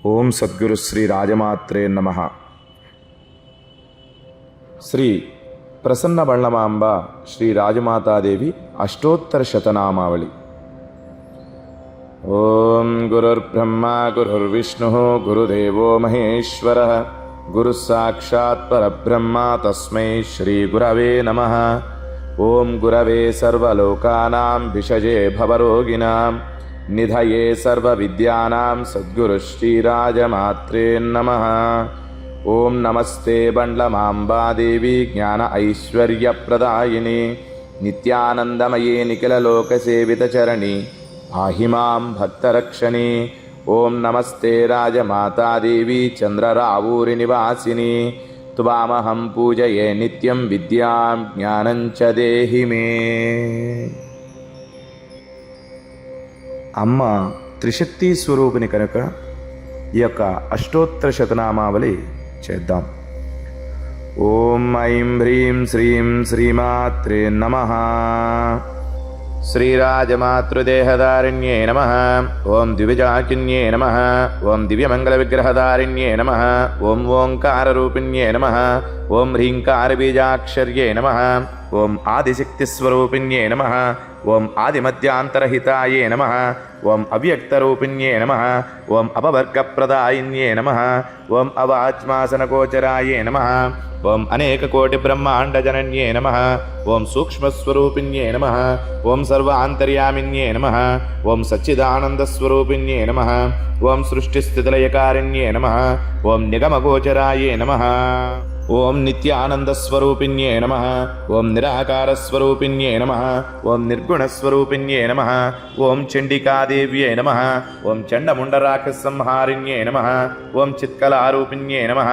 ఓం సద్గురు శ్రీ రాజమాత్రే నమః. శ్రీ ప్రసన్న బళ్ళమాంబ శ్రీ రాజమాతాదేవి అష్టోత్తర శతనామావళి. ఓం గురుర్బ్రహ్మ గురుర్విష్ణు గురుదేవో మహేశ్వర గురు సాక్షాత్ పరబ్రహ్మ తస్మై శ్రీ గురవే నమః. ఓం గురవే సర్వలోకానాం విషజే భవరోగిణాం నిధయే సర్వవిద్యానాం సద్గురు శ్రీరాజమాత్రే నమః. ఓం నమస్తే బండ్లమాంబాదేవి జ్ఞాన ఐశ్వర్యప్రదాయిని నిత్యానందమయే నిఖిలలోకసేవితచరణి పాహి మాం భక్తరక్షణి. ఓం నమస్తే రాజమాతాదేవి చంద్రరావూరి నివాసిని త్వామహం పూజయే నిత్యం విద్యాం జ్ఞానం చ దేహి మే. అమ్మ త్రిశక్తి స్వరూపిణి కనుక ఈ యొక్క అష్టోత్తర శతనామావళి చేద్దాం. ఓం ఐం హ్రీం శ్రీం శ్రీమాత్రే నమః. శ్రీరాజమాతృదేహదారిణ్యే నమః. ఓం ద్విజాకిన్యే నమః. ఓం దివ్యమంగళవిగ్రహదారిణ్యే నమః. ఓం ఓంకారరూపిణ్యే నమః. ఓం హ్రీంకారబీజాక్షర్యే నమః. ఓం ఆదిశక్తిస్వరూపిణ్యే నమః. ఓం ఆదిమధ్యాంతరహితాయే నమః. ఓం అవ్యక్తరూపిణ్యే నమః. ఓం అపవర్గప్రదాయిన్యే నమః. ఓం అవాచ్మాసనగోచరాయే నమః. ఓం అనేకకోటిబ్రహ్మాండజనన్యే నమః. ఓం సూక్ష్మస్వరూపిణ్యే నమః. ఓం సర్వాంతర్యామిన్యే నమః. ఓం సచ్చిదానందస్వరూపిణ్యే నమః. ఓం సృష్టిస్థితిలయకారిణ్యే నమః. ఓం నిగమగోచరాయే నమః. ఓం నిత్యానందస్వరూపిణ్యే నమః. ఓం నిరాకారస్వరూపిణ్యే నమః. ఓం నిర్గుణస్వరూపిణ్యే నమః. ఓం చండికాదేవ్యే నమః. ఓం చండముండరాక్షసంహారిణ్యే నమః. ఓం చిత్కలారూపిణ్యే నమః.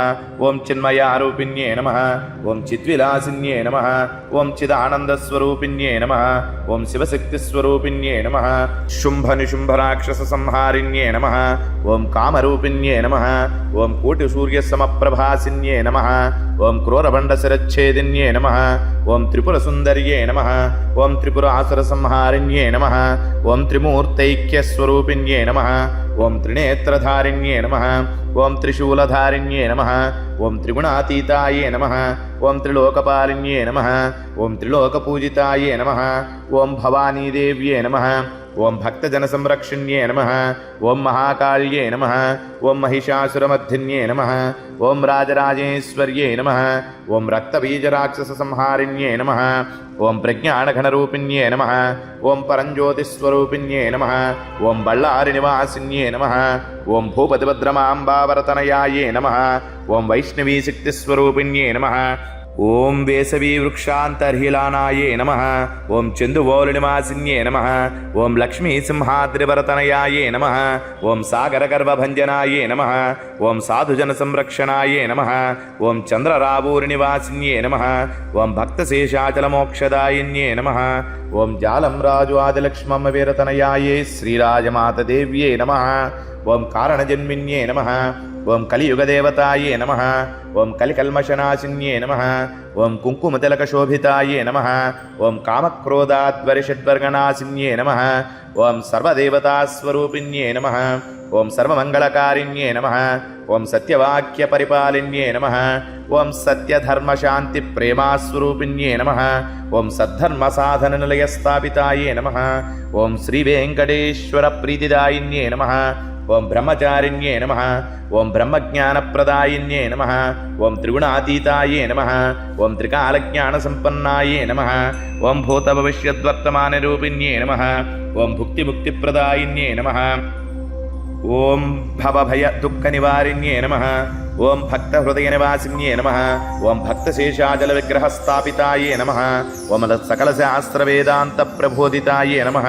ఓం చిన్మయారూపిణ్యే నమః. ఓం చిద్విలాసిన్యే నమః. ఓం చిదానందస్వరూపిణ్యే నమః. ఓం శివశక్తిస్వరూపిణ్యే నమః. శుంభనిశుంభరాక్షసంహారిణ్యే నమః. ఓం కామరూపిణ్యే నమః. ఓం కోటిసూర్యసమప్రభాసిన్యే నమః. ఓం క్రూరబండశిరచ్ఛేదిన్యే నమః. ఓం త్రిపురసుందర్యే నమః. ఓం త్రిపురాసురసంహారిణ్యే నమః. ఓం త్రిమూర్తైక్యస్వరూపిణ్యే నమః. ఓం త్రినేత్రధారిణ్యే నమః. ఓం త్రిశూలధారిణ్యే నమః. ఓం త్రిగుణాతీతాయే నమః. ఓం త్రిలోకపాలిన్యే నమః. ఓం త్రిలోకపూజితాయే నమః. ఓం భవానీదేవ్యే నమః. ఓం భక్తజనసంరక్షిణ్యే నమః. ఓం మహాకాళ్యే నమః. ఓం మహిషాసురమర్ధిన్యే నమః. ఓం రాజరాజేశ్వర్యే నమః. ఓం రక్తబీజరాక్షసంహారిణ్యే నమః. ఓం ప్రజ్ఞానఘనరూపిణ్యే నమః. ఓం పరంజ్యోతిస్వరూపిణ్యే నమః. ఓం బళ్ళారి నివాసిన్యే నమః. ఓం భూపతిభద్రమాంబావరతనయాయే నమః. ఓం వైష్ణవీశక్తిస్వరూపిణ్యే నమః. ఓం వేసవీ వృక్షాంతర్హిలానాయే నమః. ఓం చందువోలు నివాసిన్యే నమః. ఓం లక్ష్మీ సింహాద్రివరతనయాయే నమః. ఓం సాగరగర్భభంజనాయే నమః. ఓం సాధుజన సంరక్షణాయే నమః. ఓం చంద్రరావూరి నివాసిన్యే నమః. ఓం భక్తశేషాచలమోక్షదాయిన్యే నమః. ఓం జాలం రాజు ఆదిలక్ష్మమ్మ వీరతనయాయే శ్రీరాజమాతదేవ్యే నమః. ఓం కారణజన్మిన్యే నమః. ఓం కలియుగదేవతాయే నమః. ఓం కలికల్మషనాశిన్యే నమః. ఓం కుంకుమతిలకశోభితాయే నమః. ఓం కామక్రోధాద్వరిషడ్వర్గనాశిన్యే నమః. ఓం సర్వదేవతాస్వరూపిణ్యే నమః. ఓం సర్వమంగళకారిణ్యే నమః. ఓం సత్యవాక్యపరిపాలిన్యే నమః. ఓం సత్యధర్మశాంతి ప్రేమాస్వరూపిణ్యే నమః. ఓం సద్ధర్మసాధననిలయస్థాపితాయే నమః. ఓం శ్రీవేంకటేశ్వర ప్రీతిదాయిన్యే నమః. ఓం బ్రహ్మచారిణ్యే నమః. ఓం బ్రహ్మజ్ఞానప్రదాయిన్యే నమః. ఓం త్రిగుణాతీతాయే నమః. ఓం త్రికాలజ్ఞానసంపన్నాయే నమః. ఓం భూతభవిష్యద్వర్తమానరూపిణ్యే నమః. ఓం భుక్తిముక్తిప్రదాయిన్యే నమః. ఓం భవభయ దుఃఖనివారిణ్యే నమః. ఓం భక్తహృదయనివాసిన్యే నమః. ఓం భక్తశేషాచలవిగ్రహస్థాపితాయే నమః. ఓం సకలశాస్త్రవేదాంతప్రబోధితాయే నమః.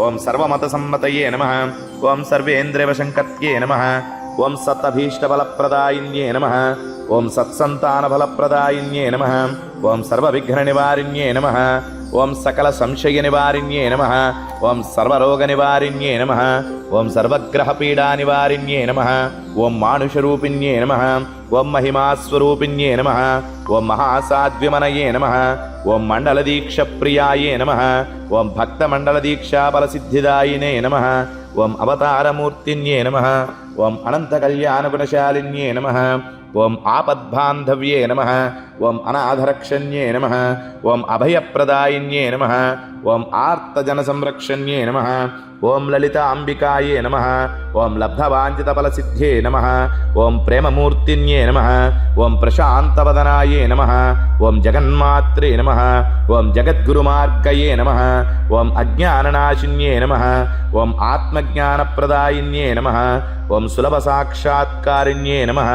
ఓం సర్వమతసమ్మతయే నమః. ఓం సర్వేంద్రియవశంకర్త్యే నమః. ఓం సత్తభీష్టఫలప్రదాయిన్యే నమః. ఓం సత్సంతానఫలప్రదాయిన్యే నమః. ఓం సర్వవిఘ్ననివారిణ్యే నమః. ఓం సకల సంశయనివారిణ్యే నమః. ఓం సర్వరోగనివారిణ్యే నమః. ఓం సర్వగ్రహపీడానివారిణ్యే నమః. ఓం మానుషరూపిణ్యే నమః. ఓం మహిమాస్వరూపిణ్యే నమః. ఓం మహాసాధ్విమనయే నమః. ఓం మండలదీక్షప్రియాయే నమః. ఓం భక్తమండలదీక్షాఫలసిద్ధిదాయినే నమః. ఓం అవతారమూర్తిన్యే నమః. ಓಂ ಅನಂತಕಲ್ಯಾಣಗುಣಶಾಲಿನ್ಯೇ ನಮಃ ಓಂ ಆಪದ್ಬಾಂಧವ್ಯೇ ನಮಃ ಓಂ ಅನಾಥರಕ್ಷಣ್ಯೇ ನಮಃ ಓಂ ಅಭಯಪ್ರದಾಯಿನ್ಯೇ ನಮಃ ಓಂ ಆರ್ತಜನಸಂರಕ್ಷಣ್ಯೇ ನಮಃ ಓಂ ಲಲಿತಾಂಬಿಕಾಯೇ ನಮಃ ಓಂ ಲಬ್ಧವಾಂಛಿತಫಲಸಿದ್ಧೇ ನಮಃ ಓಂ ಪ್ರೇಮಮೂರ್ತಿನ್ಯೇ ನಮಃ ಓಂ ಪ್ರಶಾಂತವದನಾಯೇ ನಮಃ ಓಂ ಜಗನ್ಮಾತ್ರೇ ನಮಃ ಓಂ ಜಗದ್ಗುರುಮಾರ್ಗಯೇ ನಮಃ ಓಂ ಅಜ್ಞಾನನಾಶಿನ್ಯೇ ನಮಃ ಓಂ ಆತ್ಮಜ್ಞಾನಪ್ರದಾಯಿನ್ಯೇ ನಮಃ ಓಂ ಸುಲಭಸಾಕ್ಷಾತ್ಕಾರಿಣ್ಯೇ ನಮಃ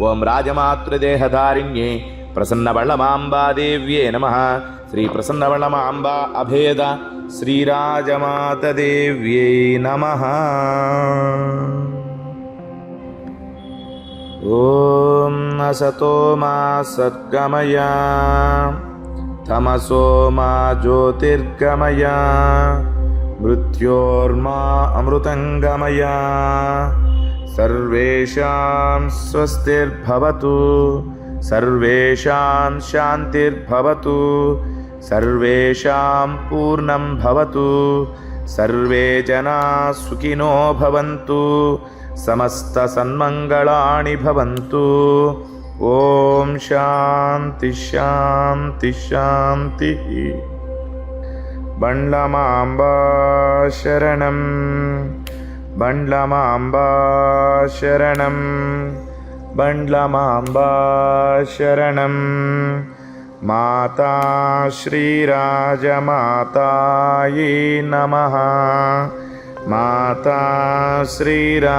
ಓಂ ರಾಜಮಾತೃದೇಹಧಾರಿಣ್ಯೇ ಪ್ರಸನ್ನವಳ್ಳಮಾಂಬಾದೇವ್ಯೇ ನಮಃ ಶ್ರೀ ಪ್ರಸನ್ನವಳ್ಳಮಾಂಬಾ ಅಭೇದ ಶ್ರೀರಾಜಮಾತದೇವ್ಯೈ ನಮಃ. ಓಂ ಅಸತೋ ಮಾ ಸದ್ಗಮಯ ತಮಸೋ ಮಾ ಜ್ಯೋತಿರ್ಗಮಯ ಮೃತ್ಯೋರ್ಮಾ ಅಮೃತಂಗಮಯ ಸರ್ವೇಷಾಂ ಸ್ವಸ್ತಿರ್ಭವತು ಸರ್ವೇಷಾಂ ಶಾಂತಿರ್ಭವತು ಸರ್ವೇಷಾಂ ಪೂರ್ಣಂ ಭವತು ಸರ್ವೇ ಜನಾ ಸುಖಿನೋ ಭವಂತು ಸಮಸ್ತ ಸನ್ಮಂಗಳಾನಿ ಭವಂತು. ಓಂ ಶಾಂತಿ ಶಾಂತಿ ಶಾಂತಿ. ಬಂಡ್ಲಮಾಂಬಾ ಶರಣಂ ಬಂಡ್ಲಮಾಂಬಾ ಶರಣಂ ಬಂಡ್ಲಮಾಂಬಾ ಶರಣಂ. ಮಾತಾ ಶ್ರೀರಾಜಮಾತಾಯೇ ನಮಃ ಮಾತಾ ಶ್ರೀರಾಜಮಾತಾಯೇ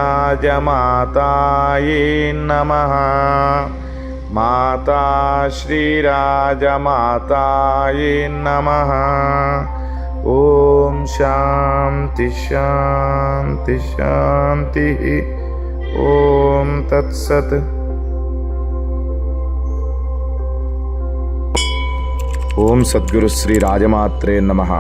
ನಮಃ ಮಾತಾ ಶ್ರೀರಾಜಮಾತಾಯೇ ನಮಃ. ಓಂ ಶಾಂತಿ ಶಾಂತಿ ಶಾಂತಿ. ಓಂ ತತ್ಸತ್. ಓಂ ಸದ್ಗುರು ಶ್ರೀ ರಾಜಮಾತ್ರೇ ನಮಃ.